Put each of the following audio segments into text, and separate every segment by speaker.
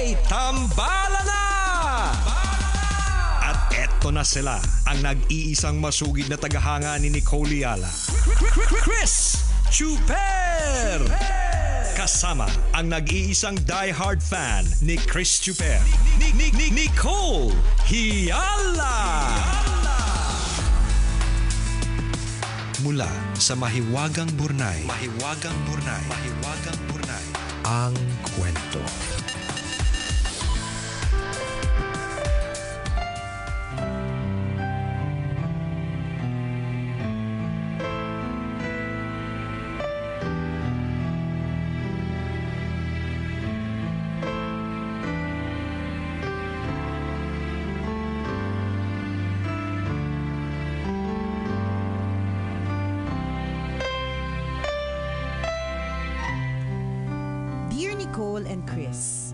Speaker 1: may tambala na! At eto na sila, ang nag-iisang masugid na tagahanga ni Nicole Yala. Chris Chuper! Kasama ang nag-iisang die-hard fan ni Chris Chuper, Nicole Yala! Mula sa Mahiwagang Burnay, ang kwento.
Speaker 2: Nicole and Chris.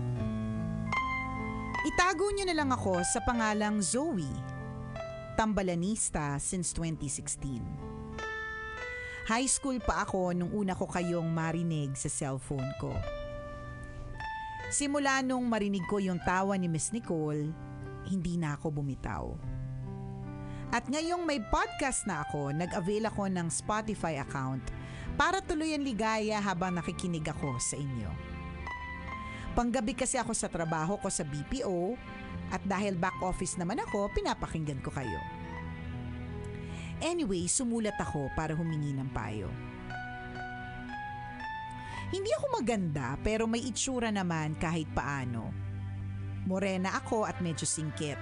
Speaker 2: Itago niyo na lang ako sa pangalang Zoe, tambalanista since 2016. High school pa ako nung una ko kayong marinig sa cellphone ko. Simula nung marinig ko yung tawa ni Miss Nicole, hindi na ako bumitaw. At ngayong may podcast na ako, nag-avail ako ng Spotify account para tuluyan ligaya habang nakikinig ako sa inyo. Panggabi kasi ako sa trabaho ko sa BPO at dahil back office naman ako, pinapakinggan ko kayo. Anyway, sumulat ako para humingi ng payo. Hindi ako maganda pero may itsura naman kahit paano. Morena ako at medyo singkit.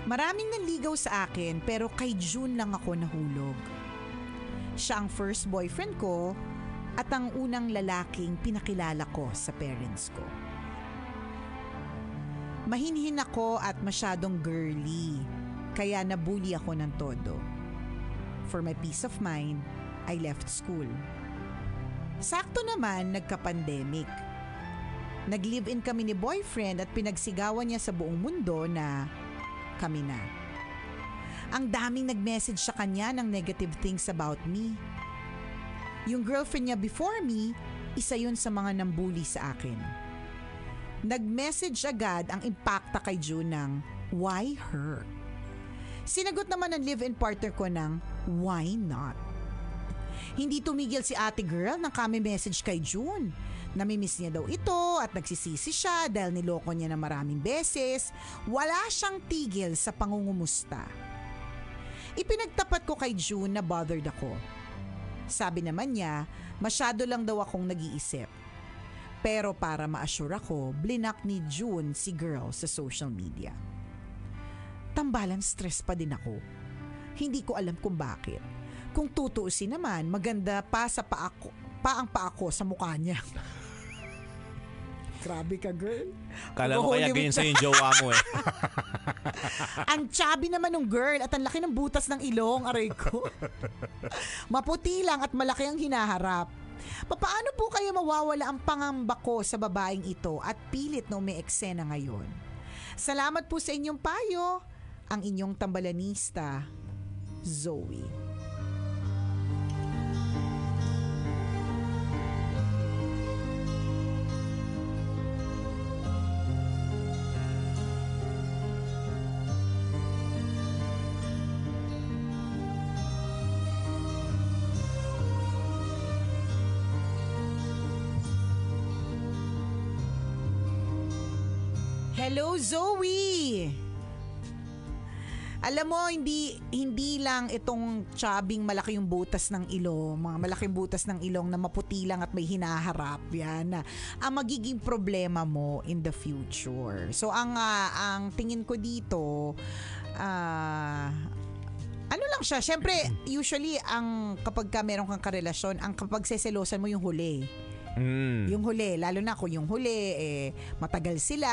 Speaker 2: Maraming nanligaw sa akin pero kay June lang ako nahulog. Siya ang first boyfriend ko at ang unang lalaking pinakilala ko sa parents ko. Mahinhin ako at masyadong girly, kaya nabully ako ng todo. For my peace of mind, I left school. Sakto naman nagka-pandemic. Nag-live-in kami ni boyfriend at pinagsigawan niya sa buong mundo na kami na. Ang daming nag-message sa kanya ng negative things about me. Yung girlfriend niya before me, isa yun sa mga nambuli sa akin. Nag-message agad ang impacta kay June ng, why her? Sinagot naman ng live-in partner ko ng, why not? Hindi tumigil si ate girl nang kami message kay June. Namimiss niya daw ito at nagsisisi siya dahil niloko niya na maraming beses. Wala siyang tigil sa pangungumusta. Ipinagtapat ko kay June na bothered ako. Sabi naman niya, masyado lang daw akong nag-iisip. Pero para ma-assure ako, blinak ni June si girl sa social media. Tambalan stress pa din ako. Hindi ko alam kung bakit. Kung tutuusin naman, maganda pa sa paang pa ako sa mukha niya. Grabe ka, girl.
Speaker 3: Kala mo kaya ganyan sa yung jowa mo eh.
Speaker 2: Ang chubby naman ng girl at ang laki ng butas ng ilong, aray ko. Maputi lang at malaki ang hinaharap. Paano po kayo mawawala ang pangamba ko sa babaeng ito at pilit na umi-eksena ngayon? Salamat po sa inyong payo. Ang inyong tambalanista, Zoe. Hello, Zoe! Alam mo, hindi lang itong chubbing malaki yung butas ng ilong, mga malaking butas ng ilong na maputi lang at may hinaharap yan, ang magiging problema mo in the future. So, ang tingin ko dito, ano lang siya, syempre, usually, kapag meron kang karelasyon, ang kapag seselosan mo yung huli. Yung huli, lalo na kung yung huli matagal sila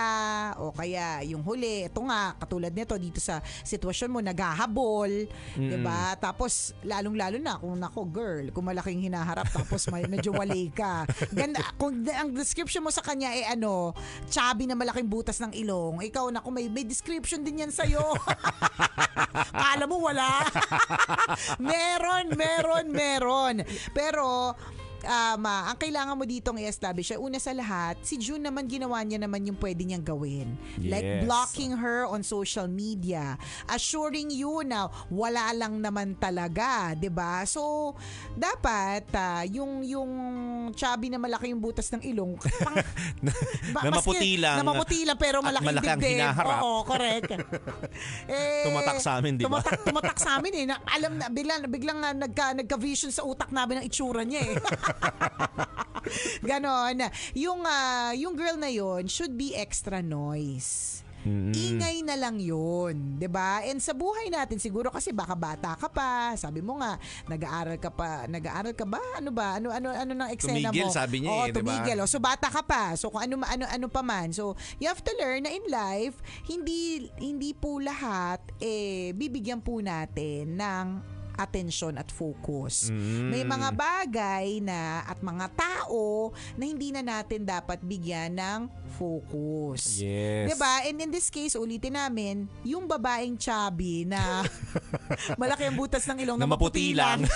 Speaker 2: o kaya yung huli, ito nga katulad nito dito sa sitwasyon mo naghahabol, 'di ba? Tapos lalong-lalo na kung girl, kung malaking hinaharap tapos medyo wali ka. Ganda kung ang description mo sa kanya chubby na malaking butas ng ilong. Ikaw na kung may description din yan sa iyo. Kala mo wala. meron. Pero ang kailangan mo ditong i-establish, una sa lahat, si June naman ginawa niya naman yung pwede niyang gawin. Like
Speaker 3: Yes.
Speaker 2: blocking her on social media, assuring you na wala lang naman talaga, 'di ba? So, dapat yung chubby na malaki yung butas ng ilong,
Speaker 3: Na maputi lang.
Speaker 2: na maputi lang pero
Speaker 3: At
Speaker 2: malaki
Speaker 3: malaki ang
Speaker 2: dibdib.
Speaker 3: hinaharap.
Speaker 2: Oo, correct.
Speaker 3: Tumatak sa amin, di ba?
Speaker 2: Tumatak sa amin eh. Alam na, biglang nagka-vision sa utak namin ng itsura niya eh. Ganon. Yung girl na yon should be extra noise. Ingay na lang yun, 'di ba? And sa buhay natin siguro kasi baka bata ka pa, sabi mo nga, nag-aaral ka ba? Ano ba? Ano nang eksena mo?
Speaker 3: Tumigil, sabi niya
Speaker 2: Oo,
Speaker 3: di ba?
Speaker 2: tumigil. So bata ka pa. So kung ano pa man. So you have to learn na in life, hindi po lahat bibigyan po natin ng atensyon at focus. May mga bagay at mga tao na hindi na natin dapat bigyan ng focus.
Speaker 3: Yes.
Speaker 2: Diba? And in this case, ulitin namin, yung babaeng chubby na malaki ang butas ng ilong na maputi lang.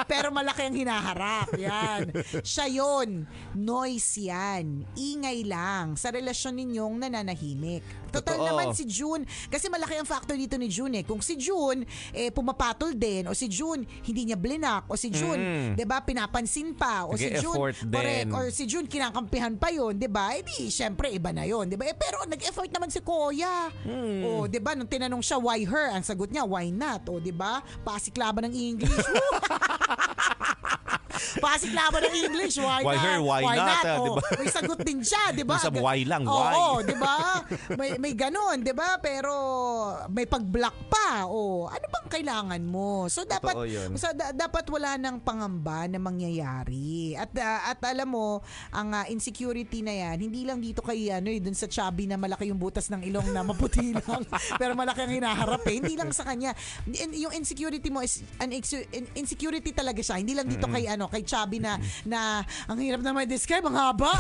Speaker 2: Pero malaki ang hinaharap. Yan. Siya yun. Noise yan. Ingay lang sa relasyon ninyong nananahimik. Total
Speaker 3: Totoo.
Speaker 2: naman si June. Kasi malaki ang factor dito ni June eh. Kung si June pumapatol din, o si June hindi niya blinak, o si June, 'di ba, pinapansin pa, o si June
Speaker 3: Nag-e-effort din.
Speaker 2: or si June kinakampihan pa 'yon, 'di ba? Di syempre iba na 'yon, 'di ba? Pero nag-effort naman si Koya. O 'di ba, nung tinanong siya why her, ang sagot niya why not? O 'di ba? Pasiklaban ng English. Pasiklaban ng English, why
Speaker 3: Why
Speaker 2: not?
Speaker 3: her, why not,
Speaker 2: O,
Speaker 3: diba?
Speaker 2: may sagot din siya, 'di ba?
Speaker 3: Yung sa why lang, why?
Speaker 2: Oo, 'di ba? May ganon, 'di ba? Pero may pag-block pa. O ano bang kailangan mo? So dapat
Speaker 3: Totoo yun.
Speaker 2: dapat wala nang pangamba na mangyayari. At alam mo, ang insecurity na 'yan, hindi lang dito kay dun sa chubby na malaki yung butas ng ilong na maputi lang, pero malaki ang hinaharap eh. Hindi lang sa kanya. Yung insecurity mo is insecurity talaga siya. Hindi lang dito kay chubby na ang hirap na may describe, ang haba.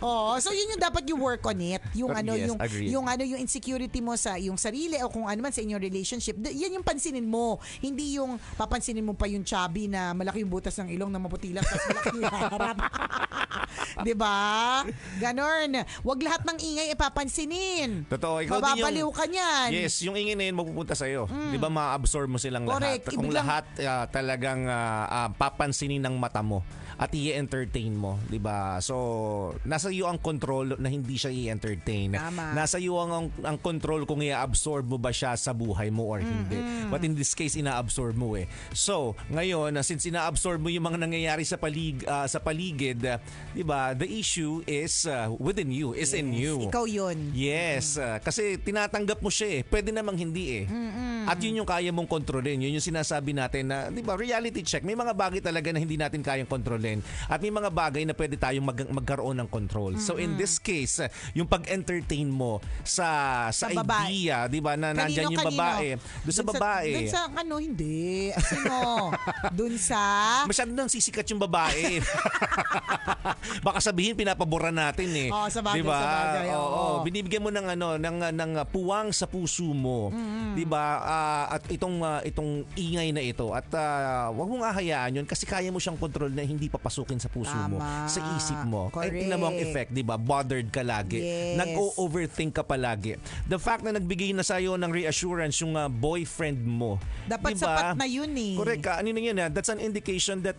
Speaker 2: Oh, so yun yung dapat you work on it. Yung
Speaker 3: Yes, agreed.
Speaker 2: yung insecurity mo sa yung sarili o kung ano man sa inyong relationship. Yan yung pansinin mo. Hindi yung papansinin mo pa yung chubby na malaki yung butas ng ilong na maputi lang tapos malaki yung harap. 'Di ba? Ganon. Wag lahat ng ingay papansinin.
Speaker 3: Totoo, ikaw din
Speaker 2: Mababaliw ka niyan.
Speaker 3: Yes, yung ingay na yun mapupunta sa'yo. Di ba ma-absorb mo silang
Speaker 2: Correct.
Speaker 3: lahat? Kung lahat talagang papansinin ng mata mo at i-entertain mo, 'di ba? So, nasa iyo ang control na hindi siya i-entertain.
Speaker 2: Tama.
Speaker 3: Nasa iyo ang control kung i-absorb mo ba siya sa buhay mo or hindi. But in this case, ina-absorb mo eh. So, ngayon, since ina-absorb mo yung mga nangyayari sa paligid, 'di ba? The issue is within you, is in you.
Speaker 2: Ikaw yun.
Speaker 3: Yes, kasi tinatanggap mo siya eh. Pwede namang hindi eh. At yun yung kaya mong kontrolin. Yun yung sinasabi natin na, di ba, reality check. May mga bagay talaga na hindi natin kayang kontrolin. At may mga bagay na pwede tayong magkaroon ng control. So in this case, yung pag-entertain mo sa idea, di ba, na nandyan yung babae. Doon sa babae.
Speaker 2: Doon sa hindi. Doon sa...
Speaker 3: Masyado nang sisikat yung babae. Baka sabihin pinapabura natin eh.
Speaker 2: Oo, sa bagay,
Speaker 3: diba?
Speaker 2: sa bagay. Oo.
Speaker 3: Binibigyan mo ng ng puwang sa puso mo. 'Di ba? At itong ingay na ito at wag mong ahayaan 'yun kasi kaya mo siyang kontrol na hindi papasukin sa puso mo,
Speaker 2: Tama.
Speaker 3: sa isip mo.
Speaker 2: Correct.
Speaker 3: Ay tingnan mo ang effect, 'di ba? Bothered ka lagi.
Speaker 2: Yes.
Speaker 3: Nag-overthink ka palagi. The fact na nagbigay na sa'yo ng reassurance yung boyfriend mo.
Speaker 2: Dapat
Speaker 3: diba?
Speaker 2: sapat na yun eh.
Speaker 3: Correct. Ano na yun? That's an indication that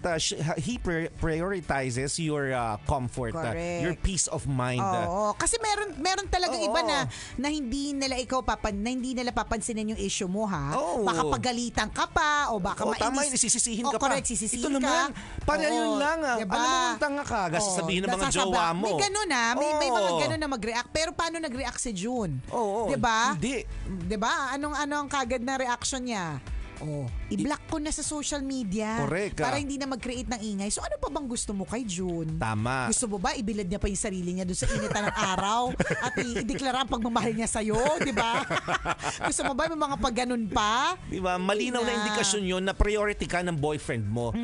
Speaker 3: he prioritizes your comfort,
Speaker 2: Correct.
Speaker 3: your peace of mind.
Speaker 2: Oo, kasi meron talagang
Speaker 3: Oo.
Speaker 2: iba na hindi nila hindi nila papansinin yung issue mo ha.
Speaker 3: Oo.
Speaker 2: Baka pagalitan ka pa o baka
Speaker 3: Oo, tama
Speaker 2: mainis.
Speaker 3: yun, isisisihin ka pa.
Speaker 2: Correct, sisisihin
Speaker 3: Ito
Speaker 2: ka.
Speaker 3: naman, para
Speaker 2: Oo,
Speaker 3: yun lang
Speaker 2: diba?
Speaker 3: Alam mo, tanga ka. Sabihin ng mga jowa mo.
Speaker 2: May ganun may mga
Speaker 3: Oo.
Speaker 2: ganun na mag-react. Pero paano nag-react si June?
Speaker 3: Oo.
Speaker 2: Diba?
Speaker 3: Hindi.
Speaker 2: Diba? Ano ang kagad na reaction niya? I-block ko na sa social media.
Speaker 3: Correct.
Speaker 2: Para hindi na mag-create ng ingay. So ano pa bang gusto mo kay June?
Speaker 3: Tama.
Speaker 2: Gusto mo ba ibilad niya pa yung sarili niya doon sa initan ng araw at i-deklara ang pagmamahal niya sa'yo? Di ba? Gusto mo ba may mga pagganon pa?
Speaker 3: Di ba? Malinaw na indikasyon yun na priority ka ng boyfriend mo.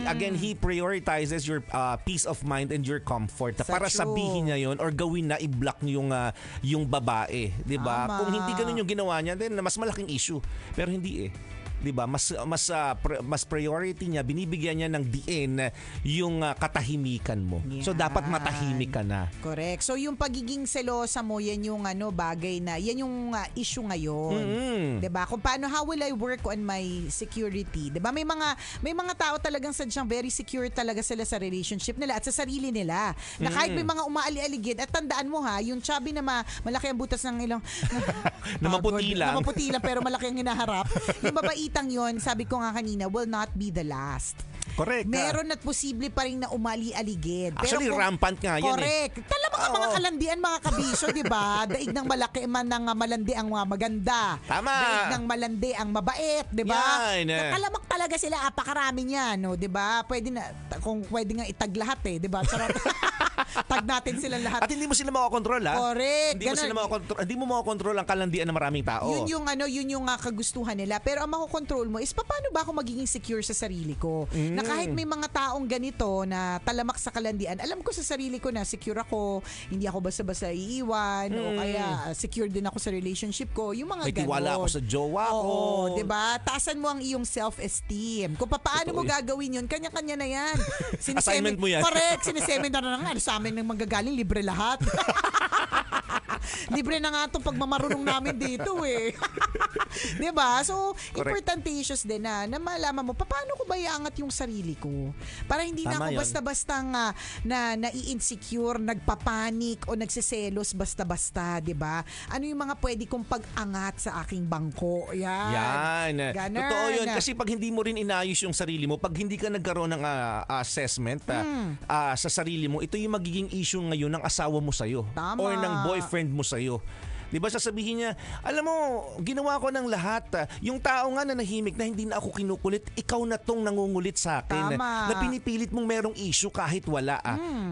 Speaker 3: Again, he prioritizes your peace of mind and your comfort. Para
Speaker 2: True.
Speaker 3: sabihin niya yun or gawin na i-block yung babae. Di ba?
Speaker 2: Tama.
Speaker 3: Kung hindi ganun yung ginawa niya, then mas malaking issue. Pero hindi eh. 'di ba? Mas priority niya, binibigyan niya ng diin yung katahimikan mo. So dapat matahimik ka na.
Speaker 2: Correct. So yung pagiging selosa mo, yan yung bagay na, yan yung issue ngayon. 'Di ba? Kung paano, how will I work on my security? 'Di ba? May mga tao talagang sadyang very secure talaga sila sa relationship nila at sa sarili nila. Na kahit may mga umaali-aligid, at tandaan mo yung chubby na malaki ang butas ng ilong.
Speaker 3: Na maputi lang.
Speaker 2: Na maputi lang pero malaki ang hinaharap. Yung babaitang yon, sabi ko nga kanina, will not be the last.
Speaker 3: Correct.
Speaker 2: Meron at posible pa rin na umali-aligid.
Speaker 3: Actually, rampant nga yan.
Speaker 2: Correct. Talagang mga kalandian, mga kabisyo, di ba? Daig ng malaki man ng malandi ang maganda.
Speaker 3: Tama.
Speaker 2: Daig ng malandi ang mabait, di ba?
Speaker 3: Yan.
Speaker 2: Nakalamak talaga sila, apakarami niya, no? Di ba? Pwede na, kung pwede nga itag lahat di ba? Charot. Tag natin silang lahat.
Speaker 3: At hindi mo sila makokontrol, ha?
Speaker 2: Correct.
Speaker 3: Hindi mo makokontrol ang kalandian ng maraming tao.
Speaker 2: Yun yung kagustuhan nila. Pero ang makokontrol mo is paano ba ako magiging secure sa sarili ko? Na kahit may mga taong ganito na talamak sa kalandian, alam ko sa sarili ko na secure ako, hindi ako basta-basta iiwan, o kaya secure din ako sa relationship ko. Yung mga
Speaker 3: may tiwala ako sa jowa ko.
Speaker 2: Oo, 'di ba? Taasan mo ang iyong self-esteem. Kung paano mo gagawin yun, kanya-kanya na yan.
Speaker 3: Assignment mo yan.
Speaker 2: Correct. Sineseminar na nga. Sa amin ng manggagaling, libre lahat. Libre na nga itong pagmamarunong namin dito diba? So, importante issues din na malaman mo, paano ko ba iangat yung sarili ko? Para hindi na ako basta-bastang nai-insecure, nagpapanik o nagsiselos basta-basta, diba? Ano yung mga pwede kong pag-angat sa aking bangko? Yan. Ganun.
Speaker 3: Totoo yun. Kasi pag hindi mo rin inayos yung sarili mo, pag hindi ka nagkaroon ng assessment sa sarili mo, ito yung magiging issue ngayon ng asawa mo sa'yo.
Speaker 2: Tama.
Speaker 3: Or ng boyfriend mo sa'yo. Diba sasabihin niya, alam mo, ginawa ko ng lahat. Yung tao nga na nahimik na hindi na ako kinukulit, ikaw na tong nangungulit sa akin.
Speaker 2: Tama.
Speaker 3: Na pinipilit mong merong issue kahit wala.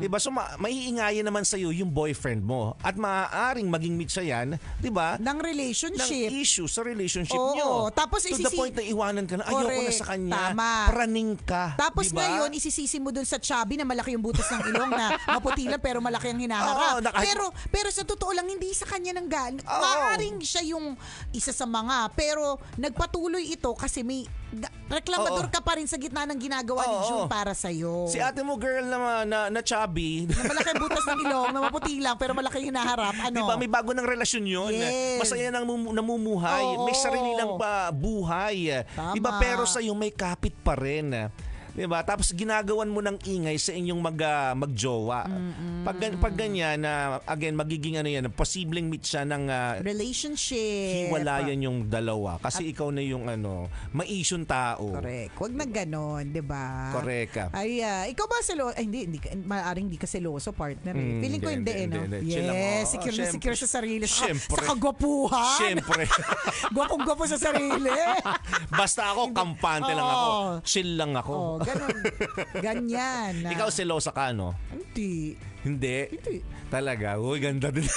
Speaker 3: Diba? So maiingayan naman sa'yo yung boyfriend mo. At maaaring maging mitsa yan, diba?
Speaker 2: Ng relationship.
Speaker 3: Ng issue sa relationship
Speaker 2: Oo,
Speaker 3: nyo.
Speaker 2: Tapos
Speaker 3: to the point na iwanan ka na, ayoko na sa kanya.
Speaker 2: Tama.
Speaker 3: Praning ka.
Speaker 2: Tapos
Speaker 3: diba?
Speaker 2: ngayon, isisisi mo dun sa chubby na malaki yung butas ng ilong na maputi lang pero malaki ang hinaharap. Pero sa totoo lang, hindi sa kanya nang maaaring siya yung isa sa mga, pero nagpatuloy ito kasi may reklamador ka pa rin sa gitna ng ginagawa ni June para sa'yo.
Speaker 3: Si ate mo girl na chubby.
Speaker 2: Na malaki ang butas ng ilong, na maputi lang pero malaki yung hinaharap.
Speaker 3: Diba, may bago ng relasyon yun.
Speaker 2: Yes.
Speaker 3: Masaya nang namumuhay. May sarili lang pa buhay.
Speaker 2: Tama.
Speaker 3: Diba, pero sa'yo may kapit pa rin. Diba? Tapos ginagawan mo ng ingay sa inyong magjowa. Pag ganyan, again, magiging posibleng meet siya ng
Speaker 2: relationship.
Speaker 3: Hiwalayan yung dalawa. Kasi ikaw na yung maisyong tao.
Speaker 2: Correct. Huwag na ganon, diba?
Speaker 3: Correct.
Speaker 2: Ay, ikaw ba seloso? Ay, hindi maaring hindi ka seloso, partner. Feeling ko hindi, no? Yes, secure na secure sa sarili. Sa kagwapuhan.
Speaker 3: Siyempre.
Speaker 2: Gwapong-gwapo sa sarili.
Speaker 3: Basta ako, kampante lang ako. Chill lang ako.
Speaker 2: Ganun. Ganyan.
Speaker 3: Ikaw selosa ka, no?
Speaker 2: Hindi.
Speaker 3: Hindi? Talaga? Uy, ganda din.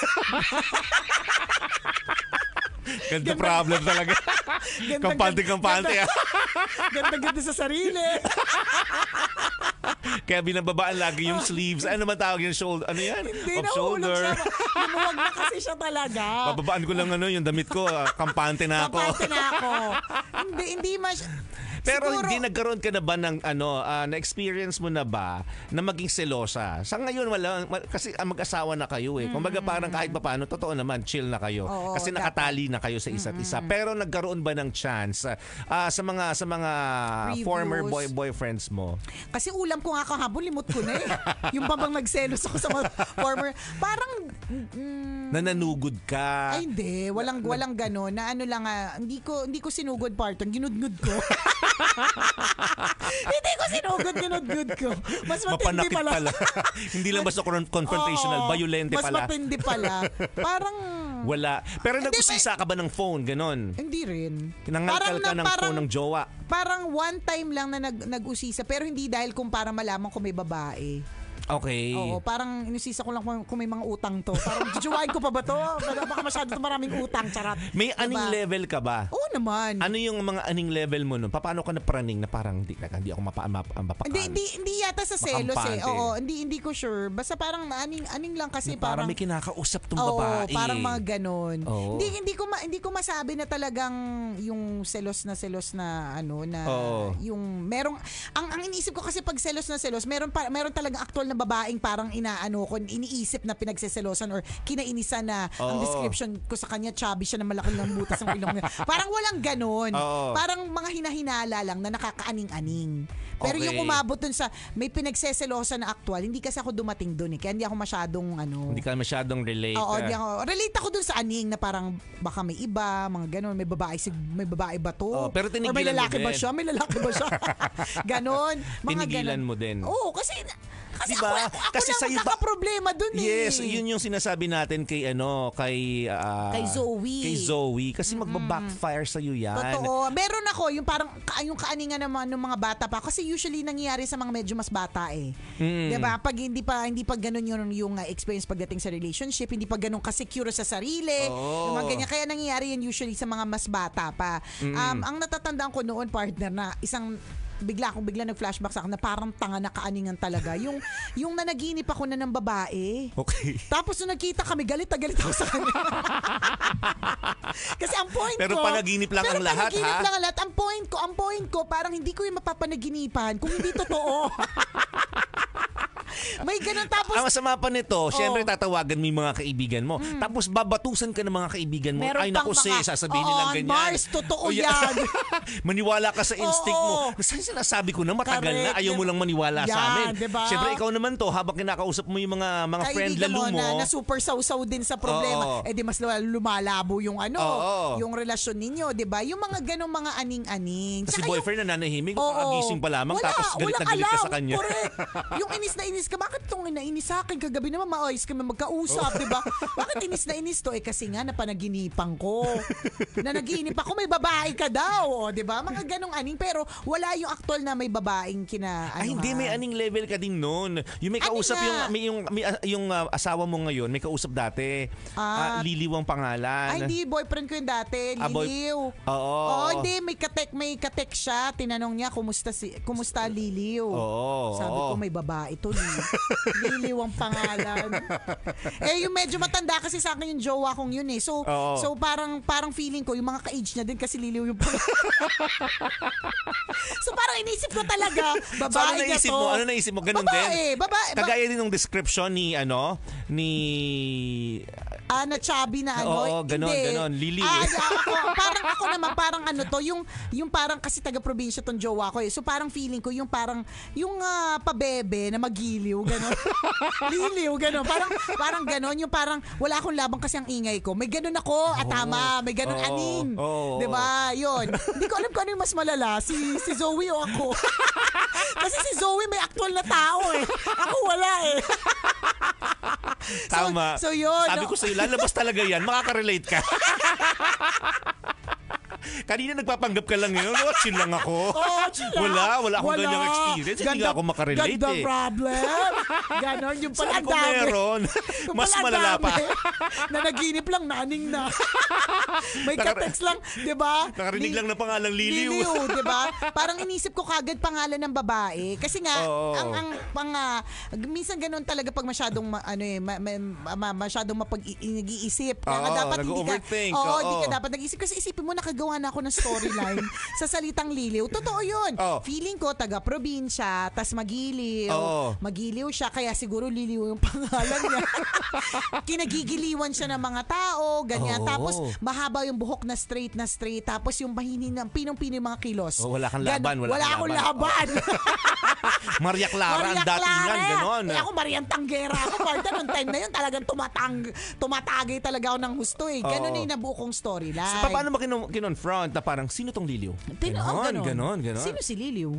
Speaker 3: Ganda problem talaga. Kampante.
Speaker 2: Ganda sa sarili.
Speaker 3: Kaya binababaan lagi yung sleeves. Ano naman tawag yung shoulder? Ano yan?
Speaker 2: Hindi
Speaker 3: of shoulder.
Speaker 2: Lumuwag na kasi siya talaga.
Speaker 3: Bababaan ko lang yung damit ko. Kampante na ako.
Speaker 2: Hindi
Speaker 3: Pero
Speaker 2: siguro,
Speaker 3: hindi nagkaroon ka na ba ng na-experience mo na ba na maging selosa? Sa ngayon kasi mag-asawa na kayo Kumbaga parang kahit papaano, totoo naman, chill na kayo. Kasi nakatali na kayo sa isa't isa. Pero nagkaroon ba ng chance sa mga
Speaker 2: Previous.
Speaker 3: former boyfriends mo?
Speaker 2: Kasi ulam ko nga kahapon, limot ko na yung babang nagselos ako sa mga former. Parang
Speaker 3: nananugod ka.
Speaker 2: Ay hindi, walang gano'n na hindi ko sinugod partner, ginudgud ko. Hindi ko sinugod ko. Mas matindi pala.
Speaker 3: Hindi lang basta confrontational, violente
Speaker 2: mas
Speaker 3: pala.
Speaker 2: Mas matindi pala. Parang
Speaker 3: wala. Pero nag-usisa ka ba ng phone, ganon?
Speaker 2: Hindi rin.
Speaker 3: Kinangalkal ka ng phone ng jowa?
Speaker 2: Parang one time lang na nag-usisa, pero hindi dahil kung para malaman kung may babae.
Speaker 3: Okay.
Speaker 2: Oo, parang inisisa ko lang kung may mga utang to. Parang jujuwain ko pa ba to? Baka masyado to maraming utang, charot.
Speaker 3: May aning level ka ba?
Speaker 2: Oo naman.
Speaker 3: Ano yung mga aning level mo nun? Paano ka napraning na parang hindi ako mapakal?
Speaker 2: Hindi yata sa selos
Speaker 3: Makampante.
Speaker 2: Oo, hindi ko sure. Basta parang aning lang kasi
Speaker 3: Parang
Speaker 2: parang
Speaker 3: may kinakausap tong
Speaker 2: oo,
Speaker 3: babae.
Speaker 2: parang mga ganon.
Speaker 3: Oo.
Speaker 2: Hindi ko masabi na talagang yung selos na ano na
Speaker 3: Oo.
Speaker 2: yung merong ang iniisip ko kasi pag selos na selos, meron talagang aktual na babaeng parang iniisip na pinagseselosan or kinainisan na ang
Speaker 3: Oo.
Speaker 2: description ko sa kanya chubby siya na malaki ng butas ng ilong niya. Parang walang ganon.
Speaker 3: Oo.
Speaker 2: Parang mga hinahinala lang na nakakaaning-aning. Pero
Speaker 3: Okay.
Speaker 2: yung umabot dun sa may pinagseselosan na aktual, hindi kasi ako dumating dun eh. Kaya hindi ako masyadong
Speaker 3: Hindi ka masyadong relate.
Speaker 2: Oo, relate ako dun sa aning na parang baka may iba, mga ganon, may babae ba to?
Speaker 3: Oh, pero
Speaker 2: or may
Speaker 3: tinigilan mo
Speaker 2: lalaki ba
Speaker 3: din.
Speaker 2: siya? May lalaki ba siya? Ganon. Mga
Speaker 3: Tinigilan
Speaker 2: ganon.
Speaker 3: mo din.
Speaker 2: Oo, kasi
Speaker 3: Diba?
Speaker 2: ako
Speaker 3: Kasi
Speaker 2: na
Speaker 3: sa iba-
Speaker 2: magkakaproblema dun eh.
Speaker 3: Yes, yun yung sinasabi natin kay
Speaker 2: Kay Zoe.
Speaker 3: Kay Zoe kasi magba-backfire sa iyo yan.
Speaker 2: Totoo. Meron ako yung parang yung kaaningan naman ng mga bata pa kasi usually nangyayari sa mga medyo mas bata eh. 'Di ba? Pag hindi pa ganoon yung experience pagdating sa relationship, hindi pa ganoon ka-secure sa sarili,
Speaker 3: Oo.
Speaker 2: yung mga ganyan. Kaya nangyayari yan usually sa mga mas bata pa. Ang natatandaan ko noon, partner, na isang bigla nag-flashback sa akin na parang tanga na kaaningan talaga. Yung nanaginip ako na ng babae.
Speaker 3: Okay.
Speaker 2: Tapos nung nagkita kami, galit ako sa kanya. Kasi ang point
Speaker 3: Pero
Speaker 2: ko...
Speaker 3: panaginip lang ang lahat,
Speaker 2: panaginip
Speaker 3: ha?
Speaker 2: lang ang lahat. Ang point ko, parang hindi ko yung mapapanaginipan kung hindi totoo. May ganun tapos...
Speaker 3: Ang masama pa nito, syempre tatawagan mo yung mga kaibigan mo. Tapos babatusan ka ng mga kaibigan mo.
Speaker 2: Meron
Speaker 3: Ay naku,
Speaker 2: pang mga-
Speaker 3: sasabihin
Speaker 2: Oo,
Speaker 3: nilang ganyan.
Speaker 2: Mars, totoo
Speaker 3: O,
Speaker 2: yan.
Speaker 3: Maniwala ka sa instinct
Speaker 2: Oo.
Speaker 3: mo. Saan sinasabi ko na matagal na
Speaker 2: Correct.
Speaker 3: ayaw mo lang maniwala sa
Speaker 2: Yan,
Speaker 3: amin.
Speaker 2: diba?
Speaker 3: Syempre ikaw naman to, habang kinakausap mo yung mga friend
Speaker 2: Kaibigan
Speaker 3: lalo mo.
Speaker 2: na super sausaw din sa problema.
Speaker 3: Oo.
Speaker 2: Eh di mas lumalabo yung
Speaker 3: Oo.
Speaker 2: yung relasyon ninyo, 'di ba? Yung mga ganong mga aning-aning.
Speaker 3: Kasi
Speaker 2: Tsaka
Speaker 3: boyfriend na nanahimik,
Speaker 2: Oo.
Speaker 3: kakagising pa lamang, tapos galit na galit ka sa kanya.
Speaker 2: Correct. Yung inis na inis ka, bakit itong nainis sa akin? Kagabi naman maayos kami magkausap, di ba? Bakit inis na inis to? Eh kasi nga napanaginipan ko. Na naginip ako, may babae ka daw. O, di ba? Mga ganong aning. Pero wala yung aktual na may babaeng
Speaker 3: Ay, hindi, may aning level ka din noon. Yung may kausap yung asawa mo ngayon, may kausap dati. Liliw ang pangalan.
Speaker 2: Ay, hindi. Boyfriend ko yung dati. Liliw.
Speaker 3: Oo.
Speaker 2: Oo, hindi. May katek siya. Tinanong niya, kumusta Liliw?
Speaker 3: Oo.
Speaker 2: Sabi ko, may babae to. Liliw ang pangalan. Yung medyo matanda kasi sa akin yung jowa kong yun eh. So parang feeling ko, yung mga ka-age niya din kasi Liliw yung pangalan. So parang inisip ko talaga, babae
Speaker 3: So, ano naisip mo? Ganun
Speaker 2: babae,
Speaker 3: din?
Speaker 2: Babae.
Speaker 3: Kagaya din ng description ni
Speaker 2: Na chubby na
Speaker 3: Oo, ganon,
Speaker 2: Hindi.
Speaker 3: ganon. Liliw.
Speaker 2: Ako naman, parang ano to, yung parang kasi taga-probinsya tong jowa ko eh. So parang feeling ko, yung pabebe na magiliw, ganon. Liliw, ganon. Parang ganon, yung parang wala akong labang kasi ang ingay ko. May ganon ako, tama, may ganon aning. Diba? Yun. Hindi ko alam kung ano yung mas malala, si Zoe o ako. Kasi si Zoe may actual na tao eh. Ako wala eh.
Speaker 3: Tama.
Speaker 2: So yun.
Speaker 3: Sabi ko sa'yo, lalabas talaga yan. Makaka-relate ka. Kanina nagpapanggap ka lang yun. Chill lang ako.
Speaker 2: Chill lang.
Speaker 3: Wala akong ganyang experience. Hindi nga ako makarelate
Speaker 2: ganda
Speaker 3: eh.
Speaker 2: problem. Ganon, yung pala
Speaker 3: Sabi
Speaker 2: ang
Speaker 3: ko
Speaker 2: dami.
Speaker 3: meron.
Speaker 2: Yung
Speaker 3: Mas
Speaker 2: pala ang
Speaker 3: malala pa.
Speaker 2: dami. Na naginip lang, naning na. May ka-text lang, di ba?
Speaker 3: Nakarinig lang na pangalang Liliw.
Speaker 2: Di ba? Parang inisip ko kagad pangalan ng babae. Kasi nga, minsan ganon talaga pag masyadong, masyadong nag-iisip. Kaya dapat hindi ka,
Speaker 3: nag-overthink.
Speaker 2: hindi ka dapat nag-iisip. Kasi isipin mo, nakagawa na ako ng storyline sa salitang Liliw. Totoo yun. Feeling ko, taga-probinsya, tas magiliw. Magiliw siya, kaya siguro Liliw yung pangalan niya. Kinagigiliwan siya ng mga tao, ganyan. Tapos, mahaba yung buhok na straight. Tapos yung mahinin ng pinong-pino yung mga kilos.
Speaker 3: Wala kang laban.
Speaker 2: Wala akong laban.
Speaker 3: Maria Clara ang datingan, ganon.
Speaker 2: Ako, Marian Tanggera ako. Partner, nung time na yun, talagang tumatagay talaga ako ng husto eh. Ganon yung nabuo kong storyline.
Speaker 3: So, paano mo kinonfront na parang, sino tong Liliw? Ganon.
Speaker 2: Sino si Liliw?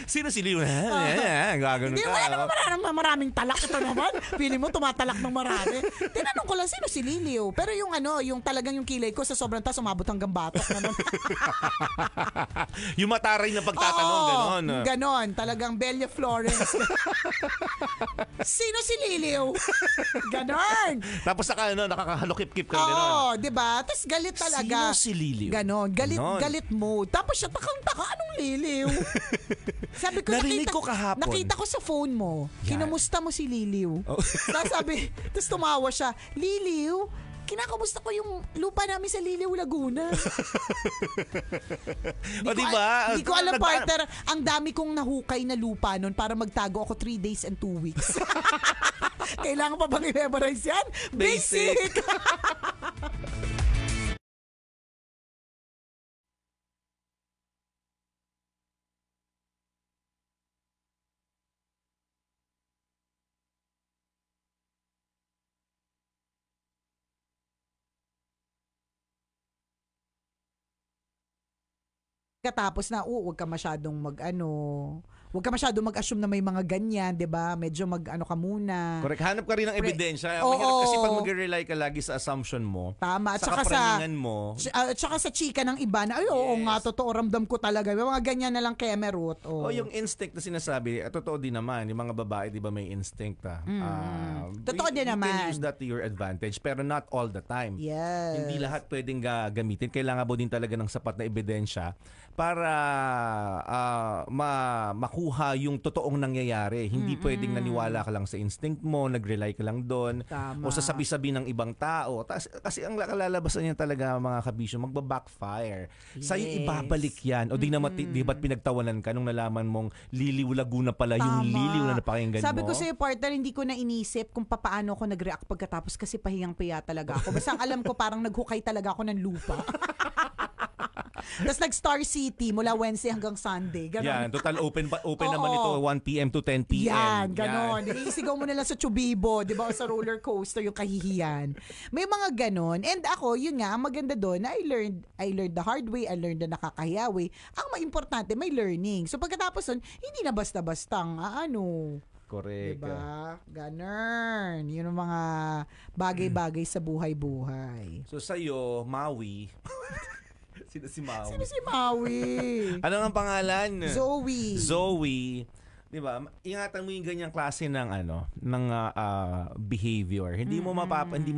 Speaker 3: Sino si Leo? Gagano
Speaker 2: Hindi,
Speaker 3: ka.
Speaker 2: wala naman maraming talak ito naman. Pili mo, tumatalak ng marami. Tinanong ko lang, sino si Liliw? Pero yung talagang yung kilay ko sa sobrang taas, umabot hanggang batok naman.
Speaker 3: Yung mataray na pagtatanong, ganon.
Speaker 2: Ganon. Talagang Bella Florence. Sino si Liliw? Ganon.
Speaker 3: Tapos nakakahalukip-kip ka, ganon.
Speaker 2: Oo, diba? Tapos galit talaga.
Speaker 3: Sino si Liliw?
Speaker 2: Ganon. Galit mode. Tapos siya, takang-taka, anong Liliw? Sabi ko,
Speaker 3: Narinig ko kahapon.
Speaker 2: Nakita ko sa phone mo.
Speaker 3: Yan.
Speaker 2: Kinumusta mo si Liliw.
Speaker 3: Oh.
Speaker 2: Tapos tumawa siya, Liliw, kinakamusta ko yung lupa namin sa Liliw, Laguna.
Speaker 3: Diba?
Speaker 2: Hindi ko alam, partner. Ang dami kong nahukay na lupa nun para magtago ako 3 days and 2 weeks. Kailangan pa bang i-memorize yan? Basic! Katapos na, huwag ka masyadong huwag ka masyadong mag-assume na may mga ganyan, 'di ba? Medyo mag-ano ka muna.
Speaker 3: Correct. Hanap ka rin ng ebidensya.
Speaker 2: Oo.
Speaker 3: Mahirap kasi pag mag-rely ka lagi sa assumption mo.
Speaker 2: Tama. At
Speaker 3: sa
Speaker 2: saka
Speaker 3: kapraningan mo.
Speaker 2: At saka sa chika ng iba na, oo nga, totoo, ramdam ko talaga. May mga ganyan na lang kemerot.
Speaker 3: O yung instinct na sinasabi, totoo din naman. Yung mga babae, di ba may instinct?
Speaker 2: Totoo din naman.
Speaker 3: You can use that to your advantage, pero not all the time.
Speaker 2: Yes.
Speaker 3: Hindi lahat pwedeng gamitin. Kailangan mo din talaga ng sapat na ebidensya para makuha yung totoong nangyayari. Hindi pwedeng naniwala ka lang sa instinct mo, nag-rely ka lang doon, o sa sabi-sabi ng ibang tao. Kasi ang kalalabasan niya talaga, mga kabisyo, magbabackfire. Sa'yo ibabalik yan. O di ba't pinagtawanan ka nung nalaman mong Liliw Laguna pala yung Liliw na napakinggan mo?
Speaker 2: Sabi ko sa'yo, partner, hindi ko na inisip kung paano ako nag-react pagkatapos kasi pahingang-piya talaga ako. Basta ang alam ko, parang naghukay talaga ako ng lupa. Tapos nag-Star City mula Wednesday hanggang Sunday. Ganon.
Speaker 3: Yan, total open naman ito 1 p.m. to 10 p.m.
Speaker 2: Yan, ganon. Isigaw mo na lang sa Chubibo, di ba? O sa roller coaster, yung kahihiyan. May mga ganon. And ako, yun nga, ang maganda doon, I learned the hard way, I learned the nakakahiya way. Ang importante, may learning. So pagkatapos nun, hindi na basta-bastang,
Speaker 3: Correct.
Speaker 2: diba? Ganon. Yun ang mga bagay-bagay sa buhay-buhay.
Speaker 3: So sa'yo, Maui. Sino si Maui?
Speaker 2: Sino si Maui?
Speaker 3: Ano ang pangalan?
Speaker 2: Zoe.
Speaker 3: Di ba? Ingatan mo yung ganyang klase ng behavior. Hindi mo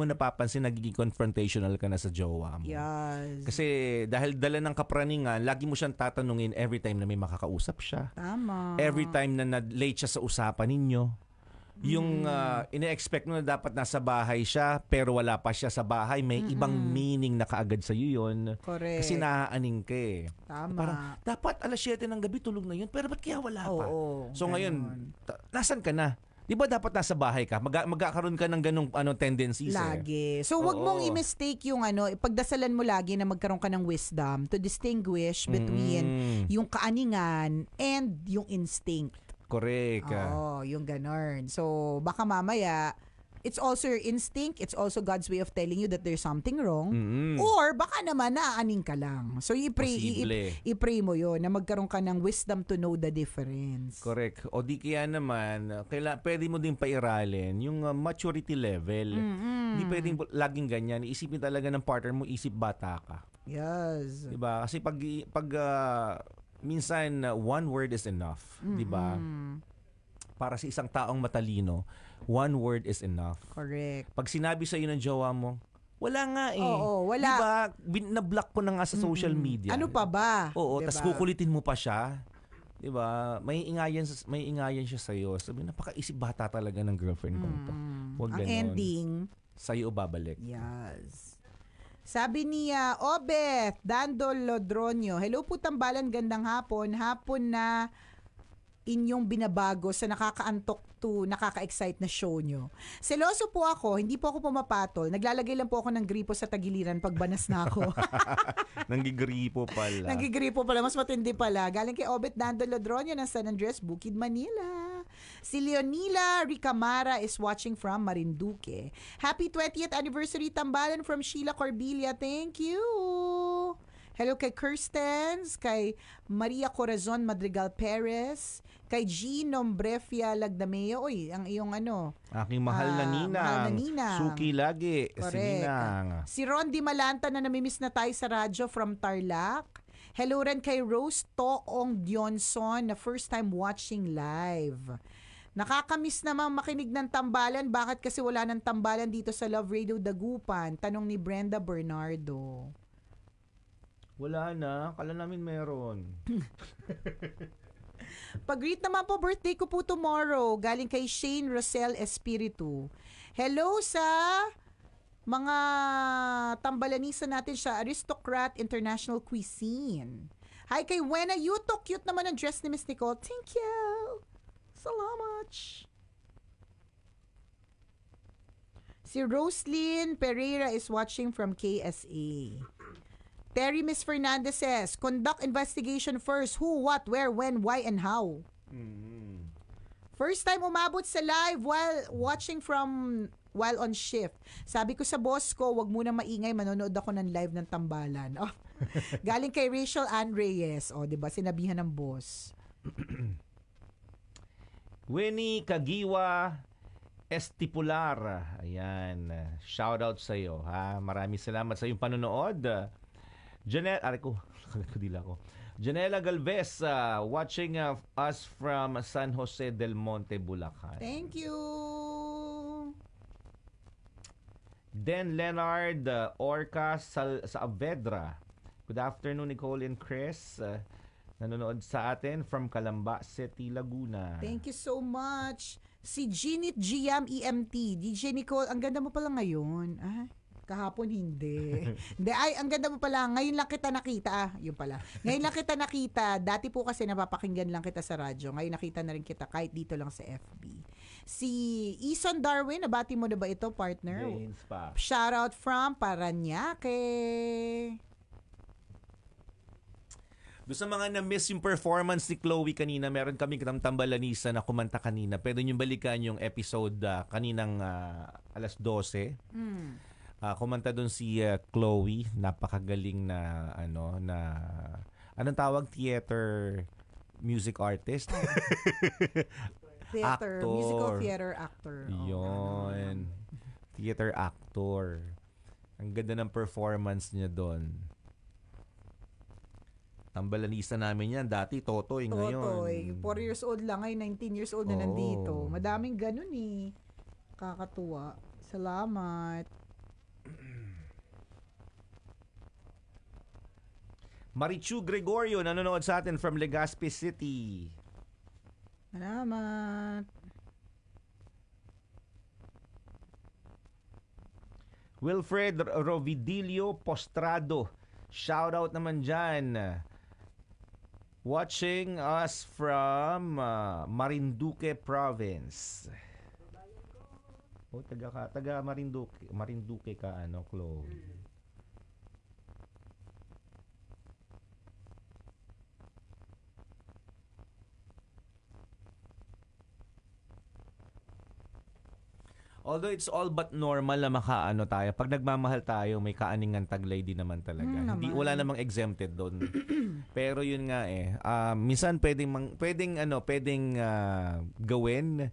Speaker 3: napapansin nagiging confrontational ka na sa jowa mo.
Speaker 2: Yes.
Speaker 3: Kasi dahil dala ng kapraningan, lagi mo siyang tatanungin every time na may makakausap siya.
Speaker 2: Tama.
Speaker 3: Every time na late siya sa usapan ninyo. Yung ine-expect mo na dapat nasa bahay siya pero wala pa siya sa bahay, may ibang meaning na kaagad sa iyo yun.
Speaker 2: Correct.
Speaker 3: Kasi naaaning ka eh.
Speaker 2: Tama.
Speaker 3: Parang dapat 7:00 ng gabi tulog na yun pero ba't kaya wala pa? So ngayon, nasan ka na? Di ba dapat nasa bahay ka? Magkakaroon ka ng ganung tendencies
Speaker 2: lagi. So wag mong i-mistake yung pagdasalan mo lagi na magkaroon ka ng wisdom to distinguish between yung kaaningan and yung instinct.
Speaker 3: Correct.
Speaker 2: Yung ganon. So, baka mamaya, it's also your instinct, it's also God's way of telling you that there's something wrong, or baka naman naaaning ka lang. So, i-pray mo yun, na magkaroon ka ng wisdom to know the difference.
Speaker 3: Correct. O di kaya naman, pwede mo din pairalin yung maturity level. Hindi pwedeng laging ganyan. Isipin talaga ng partner mo, isip bata ka.
Speaker 2: Yes.
Speaker 3: Diba? Kasi pag minsan one word is enough, 'di ba? Para sa isang taong matalino, one word is enough.
Speaker 2: Correct.
Speaker 3: Pag sinabi sa iyo ng jowa mo, wala nga eh.
Speaker 2: Oo, wala.
Speaker 3: 'Di ba? Na-block ko na nga sa social media.
Speaker 2: Ano pa ba?
Speaker 3: Oo,
Speaker 2: diba?
Speaker 3: tas kukulitin mo pa siya. 'Di ba? May ingayan siya sa iyo. Sabi, napakaisip bata talaga ng girlfriend ko to. Huwag
Speaker 2: Ang
Speaker 3: ganon.
Speaker 2: ending,
Speaker 3: sa iyo babalik.
Speaker 2: yes. Sabi niya, Obeth, Dando Lodronio, hello po tambalan, gandang hapon. Hapon na inyong binabago sa nakakaantok to nakaka-excite na show nyo. Seloso po ako, hindi po ako pumapatol. Naglalagay lang po ako ng gripo sa tagiliran pag banas na ako.
Speaker 3: Nanggigripo pala.
Speaker 2: Nanggigripo pala, mas matindi pala. Galing kay Obet Dando Lodronio ng San Andres, Bukid, Manila. Si Leonila Ricamara is watching from Marinduque. Happy 20th anniversary tambalan from Sheila Corbilla. Thank you. Hello kay Kirstens, kay Maria Corazon Madrigal Perez, kay Jean Nombrefia Lagdameo. Uy, ang iyong
Speaker 3: Aking mahal na ninang.
Speaker 2: mahal na ninang.
Speaker 3: Suki lagi. Si
Speaker 2: Correct.
Speaker 3: Ninang.
Speaker 2: Si Ron Di Malanta na namimiss na tayo sa radyo from Tarlac. Hello rin kay Rose Toong Dionson na first time watching live. Nakakamiss namang makinig ng tambalan. Bakit kasi wala ng tambalan dito sa Love Radio Dagupan? Tanong ni Brenda Bernardo.
Speaker 3: Wala na. Kala namin meron.
Speaker 2: Pag-greet naman po, birthday ko po tomorrow. Galing kay Shane Rosel Espiritu. Hello sa mga tambalanisa natin sa Aristocrat International Cuisine. Hi kay Wena Yuto. Cute naman ang dress ni Miss Nicole. Thank you. Salamat. Si Roslyn Pereira is watching from KSA. Terry Miss Fernandez says, conduct investigation first. Who, what, where, when, why, and how. First time umabot sa live while on shift. Sabi ko sa boss ko, wag muna maingay, manonood ako ng live ng tambalan. Oh. Galing kay Rachel Ann Reyes. O, diba? Sinabihan ng boss.
Speaker 3: Winnie Kagiwa Estipular. Ayan. Shout out sa iyo, ha. Maraming salamat sa iyong panonood. Janela Galvez watching us from San Jose del Monte, Bulacan.
Speaker 2: Thank you.
Speaker 3: Den Leonard Orca sa Avedra. Good afternoon, Nicole and Chris. Nanonood sa atin from Calamba City, Laguna.
Speaker 2: Thank you so much. Si Ginit Giam EMT. DJ Nicole, ang ganda mo pala ngayon. Kahapon hindi. Hindi, ang ganda mo pala. Ngayon lang kita nakita. Yun pala. Ngayon lang kita nakita. Dati po kasi napapakinggan lang kita sa radyo. Ngayon nakita na rin kita kahit dito lang sa FB. Si Ison Darwin, nabati mo na ba ito, partner? Shout out from Paranaque.
Speaker 3: Doon sa mga na-miss yung performance ni Chloe kanina, meron kaming tambalanisa na kumanta kanina. Pwede nyo balikan yung episode kaninang alas 12. Kumanta doon si Chloe, napakagaling na anong tawag, theater music artist.
Speaker 2: Theater,
Speaker 3: actor.
Speaker 2: musical theater actor.
Speaker 3: Yun. Theater actor. Ang ganda ng performance niya doon. Tambalanista namin yan. Dati, Totoy.
Speaker 2: Totoy.
Speaker 3: Ngayon.
Speaker 2: 4 years old lang ngayon, 19 years old na nandito. Madaming ganun eh. Kakatuwa. Salamat.
Speaker 3: Marichu Gregorio, nanonood sa atin from Legazpi City.
Speaker 2: Salamat.
Speaker 3: Wilfred Rovidilio Postrado. Shout out naman dyan. Watching us from Marinduque Province. Taga Marinduque ka, Chloe. Although it's all but normal na makaano tayo. Pag nagmamahal tayo, may kaaningan taglay din naman talaga. Hindi, wala namang exempted doon. Pero yun nga minsan pwedeng gawin,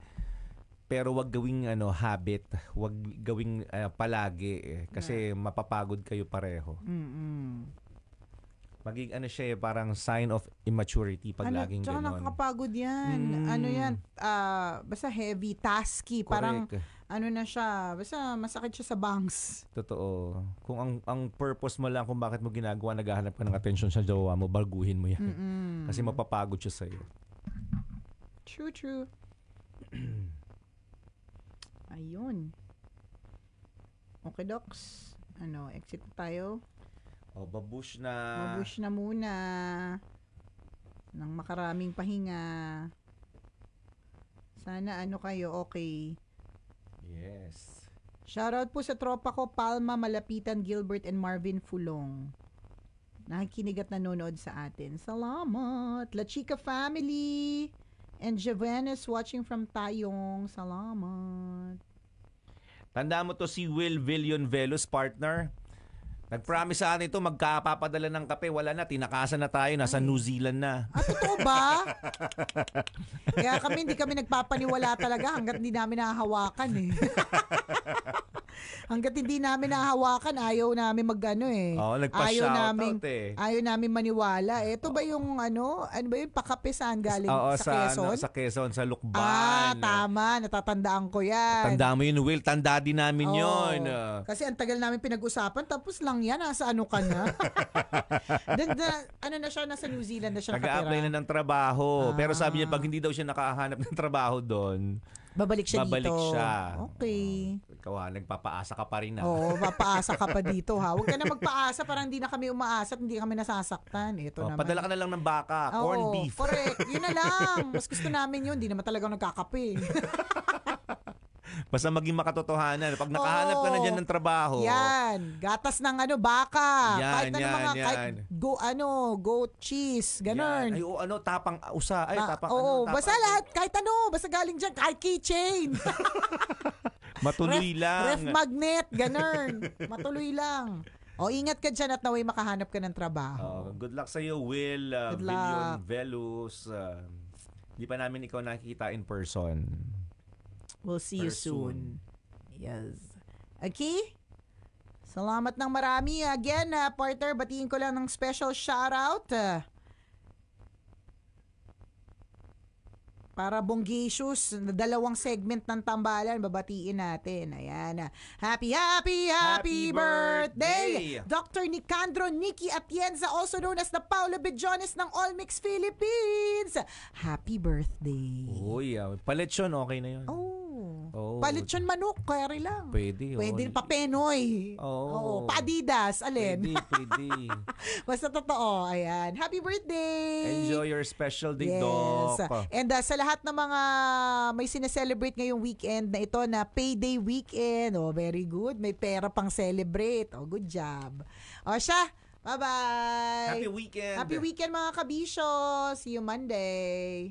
Speaker 3: pero wag gawing habit, wag gawing palagi kasi mapapagod kayo pareho. Maging siya parang sign of immaturity pag laging
Speaker 2: gano'n.
Speaker 3: gano'n.
Speaker 2: Nakakapagod yan. Yan, basta heavy, tasky. Parang, na siya, basta masakit siya sa bangs.
Speaker 3: Totoo. Kung ang purpose mo lang kung bakit mo ginagawa, naghahanap ka ng attention sa jowa mo, baguhin mo yan. Kasi mapapagod siya sa'yo.
Speaker 2: True. Ayun. Okay, Docs. Exit tayo.
Speaker 3: Babush na.
Speaker 2: Babush na muna. Nang makaraming pahinga. Sana kayo okay.
Speaker 3: Yes.
Speaker 2: Shoutout po sa tropa ko, Palma, Malapitan, Gilbert, and Marvin Fulong. Nakikinig at nanonood sa atin. Salamat. La Chica family. And Javanus watching from Tayong. Salamat.
Speaker 3: Tandaan mo to si Will Villion Velos, partner. Nag-promise sa atin ito, magkapapadala ng kape. Wala na, tinakasan na tayo. Nasa New Zealand na.
Speaker 2: Totoo ba? Kaya kami, hindi kami nagpapaniwala talaga hanggat hindi namin nahahawakan eh. Hanggat hindi namin nahahawakan, ayaw namin mag-ano eh.
Speaker 3: Nagpa-shoutout eh.
Speaker 2: Ayaw namin maniwala. Ito ba yung ano ba yung pakape saan galing? Sa Quezon?
Speaker 3: Sa Quezon, sa Lukban.
Speaker 2: Tama. Natatandaan ko yan.
Speaker 3: Tanda mo yun, Will. Tanda din namin yun.
Speaker 2: Kasi ang tagal namin pinag-usapan, tapos lang yan, nasa ano ka na? Ano na siya, nasa New Zealand na siya nakatira.
Speaker 3: Nag-a-apply na ng trabaho. Pero sabi niya, pag hindi daw siya nakahanap ng trabaho doon,
Speaker 2: babalik siya
Speaker 3: babalik
Speaker 2: dito.
Speaker 3: siya.
Speaker 2: Okay.
Speaker 3: Ikaw nagpapaasa ka pa rin.
Speaker 2: Oo, papaasa ka pa dito ha. Huwag ka na magpaasa, parang hindi na kami umaasa at hindi kami nasasaktan. Ito naman.
Speaker 3: Padala ka na lang ng baka, corned beef.
Speaker 2: Correct. Yun na lang. Mas gusto namin yun. Hindi naman talaga nagkakape.
Speaker 3: Basta maging makatotohanan. Pag nakahanap ka na dyan ng trabaho.
Speaker 2: Yan. Gatas ng baka.
Speaker 3: Yan,
Speaker 2: kahit goat cheese. Ganon.
Speaker 3: Ay, tapang usa. Ay, tapang
Speaker 2: basta lahat. Kahit basta galing dyan. Kahit keychain.
Speaker 3: Matuloy lang.
Speaker 2: Ref magnet. Ganon. Matuloy lang. Ingat ka dyan at naway makahanap ka ng trabaho.
Speaker 3: Good luck sa'yo, Will. Villion Velus. Di pa namin ikaw nakikita in person.
Speaker 2: We'll see you soon. Yes. Okay? Salamat ng marami. Again, partner, batiin ko lang ng special shoutout. Para Bonggisius, 2 segment ng tambalan, babatiin natin. Ayan. Happy birthday! Dr. Nicandro Nikki Atienza, also known as the Paolo Bejones ng All Mix Philippines. Happy birthday.
Speaker 3: Uy, paletsyon, okay na yun.
Speaker 2: Palitsyon manok, kaya rin lang.
Speaker 3: Pwede
Speaker 2: pa Penoy. Pa Adidas, alin?
Speaker 3: Pwede.
Speaker 2: Basta totoo. Ayan. Happy birthday!
Speaker 3: Enjoy your special day,
Speaker 2: yes.
Speaker 3: Doc.
Speaker 2: And sa lahat ng mga may sineselebrate ngayong weekend na ito na payday weekend, very good. May pera pang celebrate. Good job. Siya, bye-bye!
Speaker 3: Happy weekend!
Speaker 2: Happy weekend mga kabisyo! See you Monday!